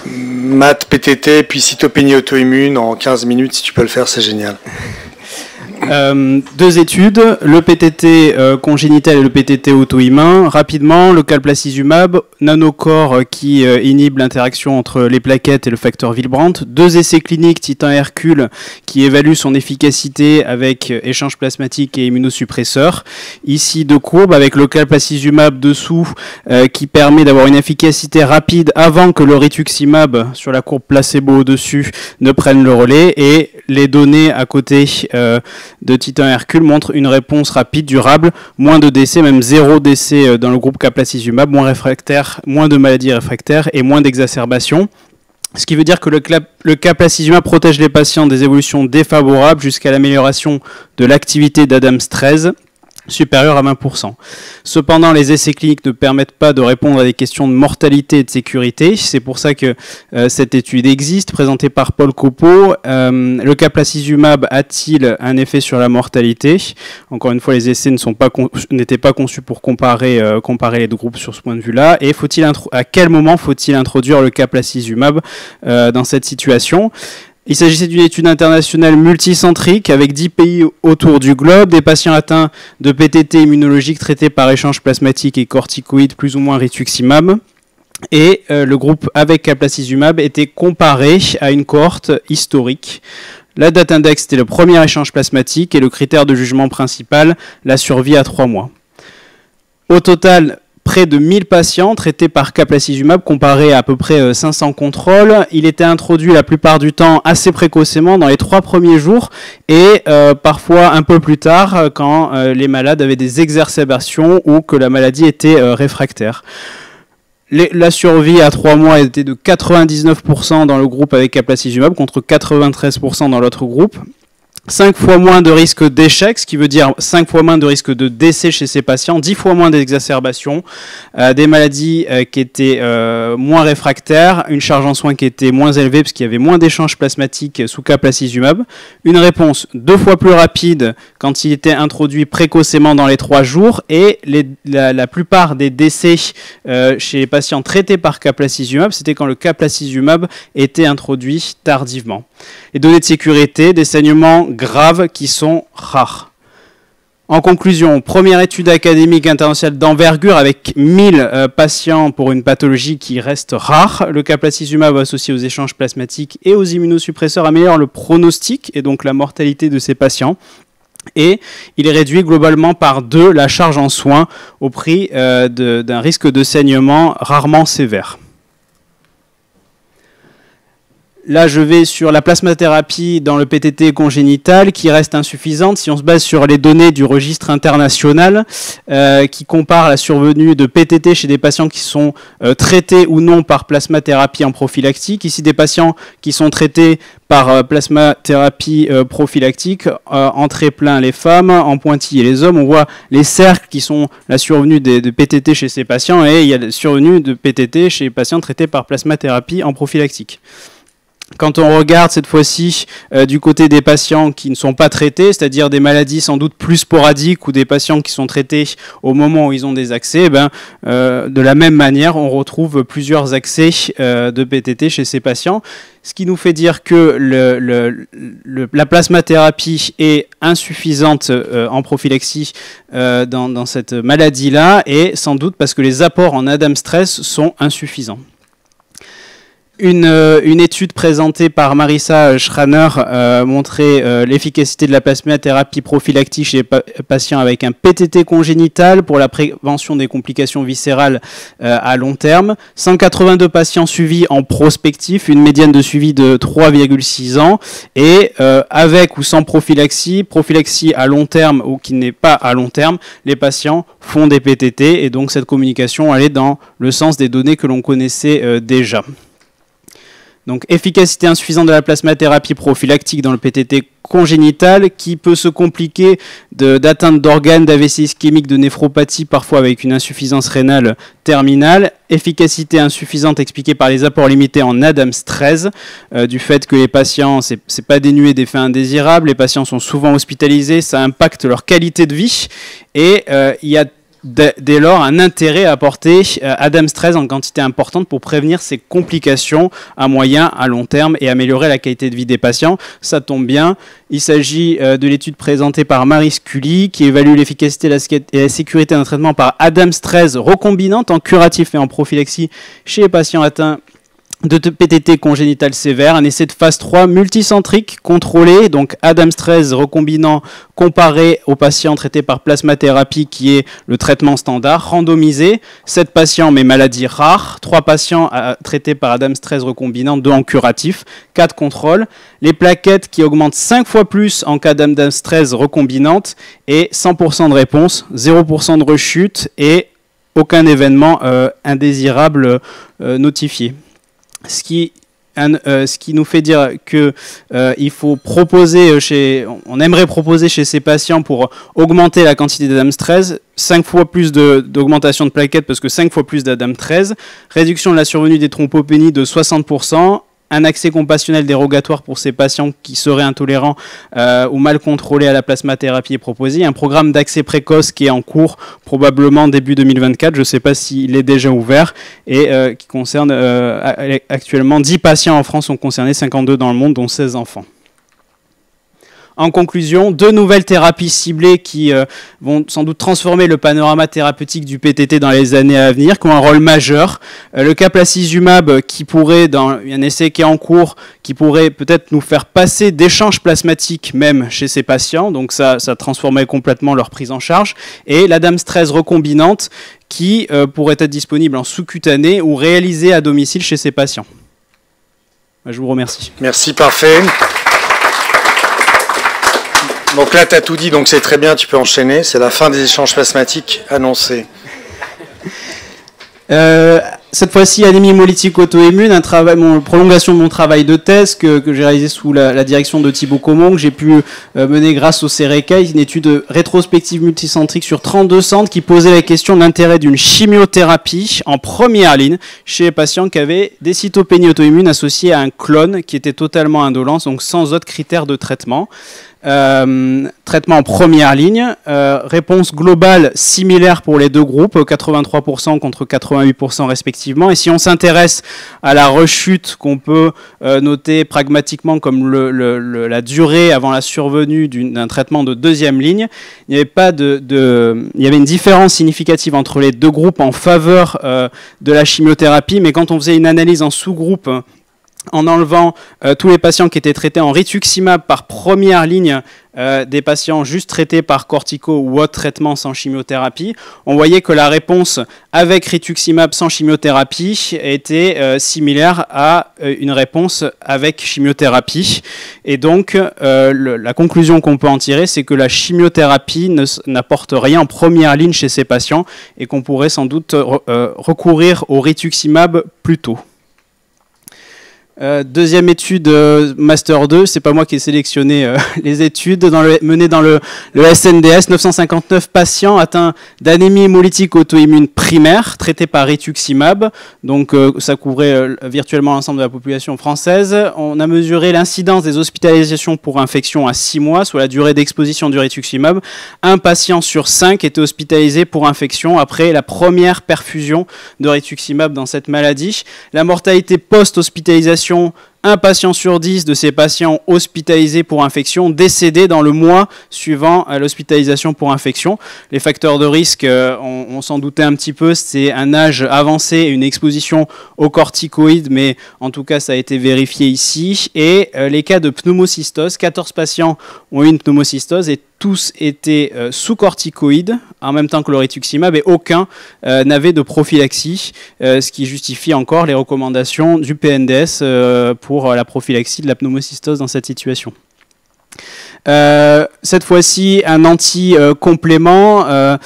Maths, PTT, puis cytopénie auto-immune en 15 minutes, si tu peux le faire, c'est génial. Deux études, le PTT congénital et le PTT auto-immun. Rapidement, le calplasizumab, nanocorps qui inhibe l'interaction entre les plaquettes et le facteur Willebrand. Deux essais cliniques Titan et Hercule qui évaluent son efficacité avec échange plasmatique et immunosuppresseur. Ici, deux courbes avec le calplasizumab dessous qui permet d'avoir une efficacité rapide avant que le rituximab sur la courbe placebo au-dessus ne prenne le relais, et les données à côté de Titan et Hercule montrent une réponse rapide, durable, moins de décès, même 0 décès dans le groupe calplasizumab, moins de maladies réfractaires et moins d'exacerbations. Ce qui veut dire que le calplasizumab protège les patients des évolutions défavorables jusqu'à l'amélioration de l'activité d'Adams 13, supérieure à 20%. Cependant, les essais cliniques ne permettent pas de répondre à des questions de mortalité et de sécurité. C'est pour ça que cette étude existe, présentée par Paul Copeau. Le calplasizumab a-t-il un effet sur la mortalité? Encore une fois, les essais n'étaient pas conçus pour comparer les deux groupes sur ce point de vue-là. Et à quel moment faut-il introduire le calplasizumab dans cette situation? Il s'agissait d'une étude internationale multicentrique avec 10 pays autour du globe, des patients atteints de PTT immunologique traités par échange plasmatique et corticoïdes plus ou moins rituximab. Et le groupe avec calplasizumab était comparé à une cohorte historique. La date index était le premier échange plasmatique et le critère de jugement principal, la survie à 3 mois. Au total, près de 1000 patients traités par calplasizumab comparé à peu près 500 contrôles. Il était introduit la plupart du temps assez précocement dans les 3 premiers jours et parfois un peu plus tard quand les malades avaient des exacerbations ou que la maladie était réfractaire. La survie à 3 mois était de 99% dans le groupe avec calplasizumab contre 93% dans l'autre groupe. 5 fois moins de risque d'échec, ce qui veut dire 5 fois moins de risque de décès chez ces patients, 10 fois moins d'exacerbations, des maladies qui étaient moins réfractaires, une charge en soins qui était moins élevée parce qu'il y avait moins d'échanges plasmatiques sous calplasizumab, une réponse 2 fois plus rapide quand il était introduit précocement dans les 3 jours, et la plupart des décès chez les patients traités par calplasizumab, c'était quand le calplasizumab était introduit tardivement. Les données de sécurité, des saignements graves qui sont rares. En conclusion, première étude académique internationale d'envergure avec 1000 patients pour une pathologie qui reste rare. Le calplasizumab associé aux échanges plasmatiques et aux immunosuppresseurs améliore le pronostic et donc la mortalité de ces patients. Et il est réduit globalement par 2 la charge en soins au prix d'un risque de saignement rarement sévère. Là, je vais sur la plasmathérapie dans le PTT congénital qui reste insuffisante si on se base sur les données du registre international qui compare la survenue de PTT chez des patients qui sont traités ou non par plasmathérapie en prophylactique. Ici, des patients qui sont traités par plasmathérapie prophylactique, en trait plein les femmes, en pointillé les hommes. On voit les cercles qui sont la survenue de PTT chez ces patients, et il y a la survenue de PTT chez les patients traités par plasmathérapie en prophylactique. Quand on regarde cette fois-ci du côté des patients qui ne sont pas traités, c'est-à-dire des maladies sans doute plus sporadiques ou des patients qui sont traités au moment où ils ont des accès, de la même manière, on retrouve plusieurs accès de PTT chez ces patients. Ce qui nous fait dire que la plasmathérapie est insuffisante en prophylaxie dans cette maladie-là, et sans doute parce que les apports en Adams 13 sont insuffisants. Une étude présentée par Marissa Schraner montrait l'efficacité de la plasmathérapie prophylactique chez les patients avec un PTT congénital pour la prévention des complications viscérales à long terme. 182 patients suivis en prospectif, une médiane de suivi de 3,6 ans, et avec ou sans prophylaxie à long terme ou qui n'est pas à long terme, les patients font des PTT, et donc cette communication allait dans le sens des données que l'on connaissait déjà. Donc, efficacité insuffisante de la plasmathérapie prophylactique dans le PTT congénital qui peut se compliquer d'atteinte d'organes, d'AVC ischémique, de néphropathie, parfois avec une insuffisance rénale terminale. Efficacité insuffisante expliquée par les apports limités en Adams 13, du fait que les patients, c'est pas dénué d'effets indésirables, les patients sont souvent hospitalisés, ça impacte leur qualité de vie, et il y a dès lors un intérêt à apporter Adams-13 en quantité importante pour prévenir ces complications à moyen, à long terme et améliorer la qualité de vie des patients. Ça tombe bien, il s'agit de l'étude présentée par Marie Scully qui évalue l'efficacité et la sécurité d'un traitement par Adams-13 recombinante en curatif et en prophylaxie chez les patients atteints de PTT congénital sévère, un essai de phase 3 multicentrique contrôlé, donc Adams-13 recombinant comparé aux patients traités par plasmathérapie qui est le traitement standard, randomisé, 7 patients mais maladies rares, 3 patients traités par Adams-13 recombinant, 2 en curatif, 4 contrôles, les plaquettes qui augmentent 5 fois plus en cas d'Adams-13 recombinante et 100% de réponse, 0% de rechute et aucun événement indésirable notifié. Ce qui nous fait dire que il faut proposer on aimerait proposer chez ces patients pour augmenter la quantité d'Adams-13 5 fois plus d'augmentation de plaquettes parce que 5 fois plus d'Adams-13, réduction de la survenue des thrombopénies de 60%, un accès compassionnel dérogatoire pour ces patients qui seraient intolérants ou mal contrôlés à la plasmathérapie est proposé. Un programme d'accès précoce qui est en cours, probablement début 2024, je ne sais pas s'il est déjà ouvert, et qui concerne actuellement 10 patients en France sont concernés, 52 dans le monde, dont 16 enfants. En conclusion, 2 nouvelles thérapies ciblées qui vont sans doute transformer le panorama thérapeutique du PTT dans les années à venir, qui ont un rôle majeur. Le caplacizumab, qui pourrait, dans un essai qui est en cours, qui pourrait peut-être nous faire passer d'échanges plasmatiques même chez ces patients, donc ça transformerait complètement leur prise en charge. Et l'Adams-13 recombinante, qui pourrait être disponible en sous-cutané ou réalisée à domicile chez ces patients. Je vous remercie. Merci, parfait. Donc là, tu as tout dit, donc c'est très bien, tu peux enchaîner. C'est la fin des échanges plasmatiques annoncés. Cette fois-ci, anémie hémolytique auto-immune, prolongation de mon travail de thèse que j'ai réalisé sous la direction de Thibaut Comon, que j'ai pu mener grâce au CERECA, une étude rétrospective multicentrique sur 32 centres qui posait la question de l'intérêt d'une chimiothérapie en première ligne chez les patients qui avaient des cytopénies auto-immunes associées à un clone qui était totalement indolent, donc sans autres critères de traitement. Traitement en première ligne, réponse globale similaire pour les deux groupes, 83% contre 88% respectivement. Et si on s'intéresse à la rechute qu'on peut noter pragmatiquement comme la durée avant la survenue d'un traitement de deuxième ligne, il y avait une différence significative entre les deux groupes en faveur de la chimiothérapie, mais quand on faisait une analyse en sous-groupe, en enlevant tous les patients qui étaient traités en rituximab par première ligne, des patients juste traités par cortico ou autre traitement sans chimiothérapie, on voyait que la réponse avec rituximab sans chimiothérapie était similaire à une réponse avec chimiothérapie. Et donc, la conclusion qu'on peut en tirer, c'est que la chimiothérapie n'apporte rien en première ligne chez ces patients et qu'on pourrait sans doute recourir au rituximab plus tôt. Deuxième étude, Master 2, c'est pas moi qui ai sélectionné les études menées dans le SNDS, 959 patients atteints d'anémie hémolytique auto-immune primaire, traités par rituximab, donc ça couvrait virtuellement l'ensemble de la population française. On a mesuré l'incidence des hospitalisations pour infection à 6 mois, soit la durée d'exposition du rituximab. Un patient sur 5 était hospitalisé pour infection après la première perfusion de rituximab dans cette maladie. La mortalité post-hospitalisation, un patient sur 10 de ces patients hospitalisés pour infection décédés dans le mois suivant l'hospitalisation pour infection. Les facteurs de risque, on s'en doutait un petit peu, c'est un âge avancé et une exposition aux corticoïdes, mais en tout cas ça a été vérifié ici. Et les cas de pneumocystose, 14 patients ont eu une pneumocystose et tous étaient sous corticoïdes en même temps que le rituximab et aucun n'avait de prophylaxie, ce qui justifie encore les recommandations du PNDS pour la prophylaxie de la pneumocystose dans cette situation. Cette fois-ci, un anti-complément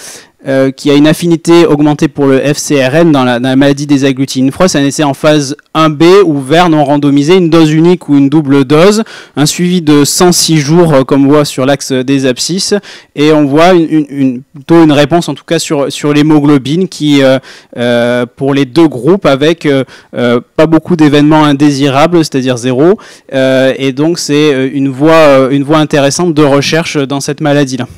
qui a une affinité augmentée pour le FcRn dans la maladie des agglutinines froides. C'est un essai en phase 1B, ouvert, non randomisé, une dose unique ou une double dose, un suivi de 106 jours, comme on voit sur l'axe des abscisses, et on voit plutôt une réponse, en tout cas sur l'hémoglobine, qui, pour les deux groupes, avec pas beaucoup d'événements indésirables, c'est-à-dire 0, et donc c'est une voie intéressante de recherche dans cette maladie-là.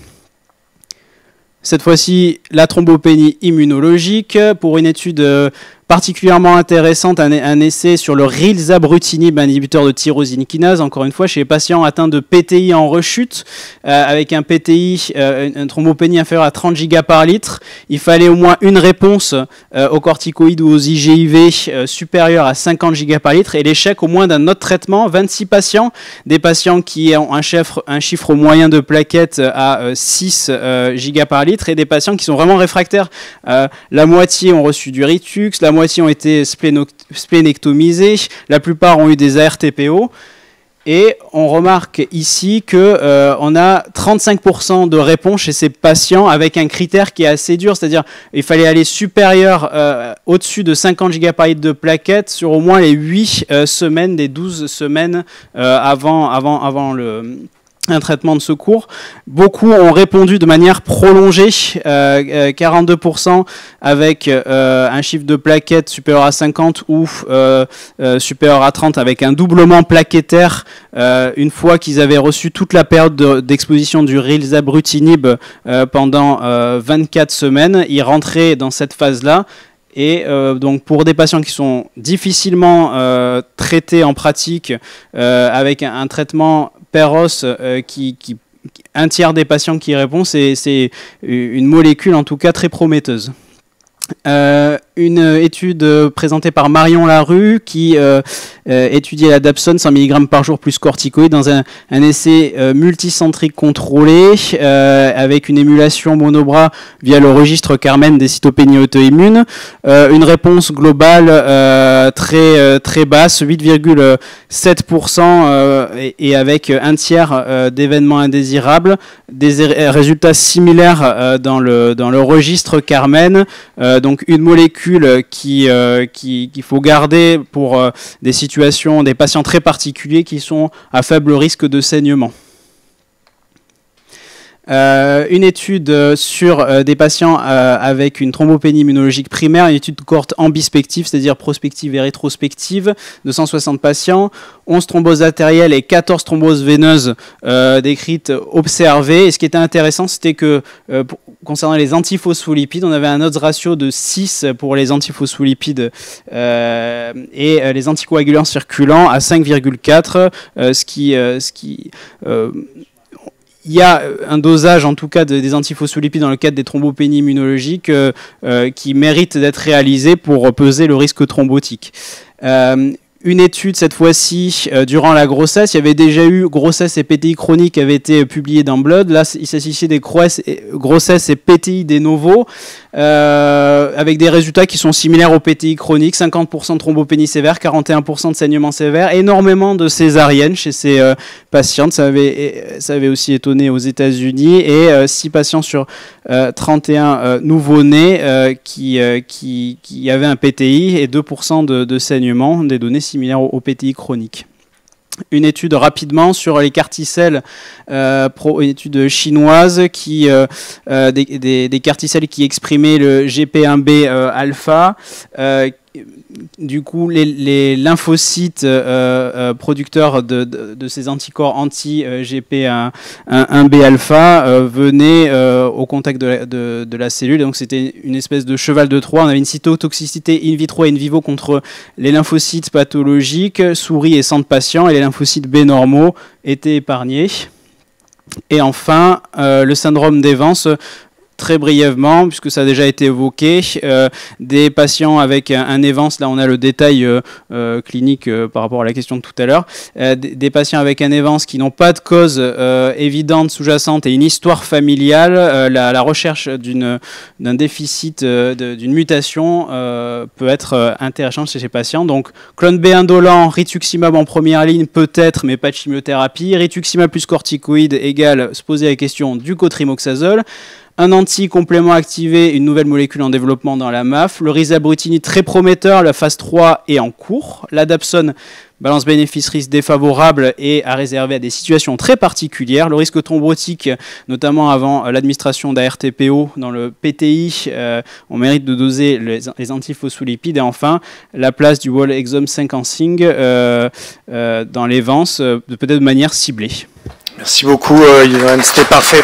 cette fois-ci la thrombopénie immunologique, pour une étude particulièrement intéressante, un essai sur le rilzabrutinib, inhibiteur de tyrosine kinase, encore une fois chez les patients atteints de PTI en rechute, avec un PTI, une thrombopénie inférieure à 30 giga par litre. Il fallait au moins une réponse aux corticoïdes ou aux IGIV supérieure à 50 giga par litre, et l'échec au moins d'un autre traitement. 26 patients, des patients qui ont un chiffre moyen de plaquettes à 6 giga par litre, et des patients qui sont vraiment réfractaires. La moitié ont reçu du Ritux, la moitié ont été splénectomisés, la plupart ont eu des ARTPO, et on remarque ici que on a 35% de réponses chez ces patients avec un critère qui est assez dur, c'est-à-dire il fallait aller supérieur au-dessus de 50 gigabytes de plaquettes sur au moins les 8 semaines des 12 semaines avant un traitement de secours. Beaucoup ont répondu de manière prolongée, 42% avec un chiffre de plaquettes supérieur à 50 ou supérieur à 30 avec un doublement plaquettaire une fois qu'ils avaient reçu toute la période d'exposition du rilzabrutinib pendant 24 semaines. Ils rentraient dans cette phase-là. Et donc pour des patients qui sont difficilement traités en pratique avec un traitement PEROS un tiers des patients qui répondent, c'est une molécule en tout cas très prometteuse. Une étude présentée par Marion Larue qui étudiait la dapsone 100 mg par jour plus corticoïdes dans un essai multicentrique contrôlé avec une émulation monobras via le registre Carmen des cytopénies auto-immunes. Une réponse globale très basse, 8,7% et avec un tiers d'événements indésirables. Des résultats similaires dans le registre Carmen. Donc une molécule qu'il faut garder pour des situations, des patients très particuliers qui sont à faible risque de saignement. Une étude sur des patients avec une thrombopénie immunologique primaire, une étude de cohorte ambispective, c'est-à-dire prospective et rétrospective, de 160 patients, 11 thromboses artérielles et 14 thromboses veineuses décrites, observées. Et ce qui était intéressant, c'était que concernant les antiphospholipides, on avait un odds ratio de 6 pour les antiphospholipides et les anticoagulants circulants à 5,4, il y a un dosage, en tout cas, des antiphospholipides dans le cadre des thrombopénies immunologiques qui mérite d'être réalisé pour peser le risque thrombotique. Une étude, cette fois-ci, durant la grossesse. Il y avait déjà eu grossesse et PTI chronique qui avaient été publiées dans Blood. Là, il s'agissait des grossesses et PTI de novo, avec des résultats qui sont similaires aux PTI chroniques. 50% de thrombopénie sévère, 41% de saignement sévère, énormément de césariennes chez ces patientes. Ça avait aussi étonné aux États-Unis. Et 6 patients sur 31 nouveau-nés qui avaient un PTI et 2% de saignement, des données similaires au PTI chronique. Une étude rapidement sur les carticelles, une étude chinoise des carticelles qui exprimaient le GP1B alpha. Du coup, les lymphocytes producteurs de ces anticorps anti-GP1B alpha venaient au contact de la cellule. Donc c'était une espèce de cheval de Troie. On avait une cytotoxicité in vitro et in vivo contre les lymphocytes pathologiques, souris et sang de patients, et les lymphocytes B normaux étaient épargnés. Et enfin, le syndrome d'Evans. Très brièvement, puisque ça a déjà été évoqué, des patients avec un Evans, là on a le détail clinique par rapport à la question de tout à l'heure, des patients avec un Evans qui n'ont pas de cause évidente sous-jacente et une histoire familiale, la recherche d'un déficit, d'une mutation peut être intéressante chez ces patients. Donc clone B indolent, rituximab en première ligne peut-être, mais pas de chimiothérapie. Rituximab plus corticoïde égale se poser la question du cotrimoxazole. Un anti-complément activé, une nouvelle molécule en développement dans la MAF. Le rilzabrutinib très prometteur, la phase 3 est en cours. La dapsone, balance bénéfice-risque défavorable et à réserver à des situations très particulières. Le risque thrombotique, notamment avant l'administration d'ARTPO dans le PTI, on mérite de doser les antiphospholipides. Et enfin, la place du wall exome sequencing dans les VANS, peut-être de manière ciblée. Merci beaucoup, Yoann, c'était parfait.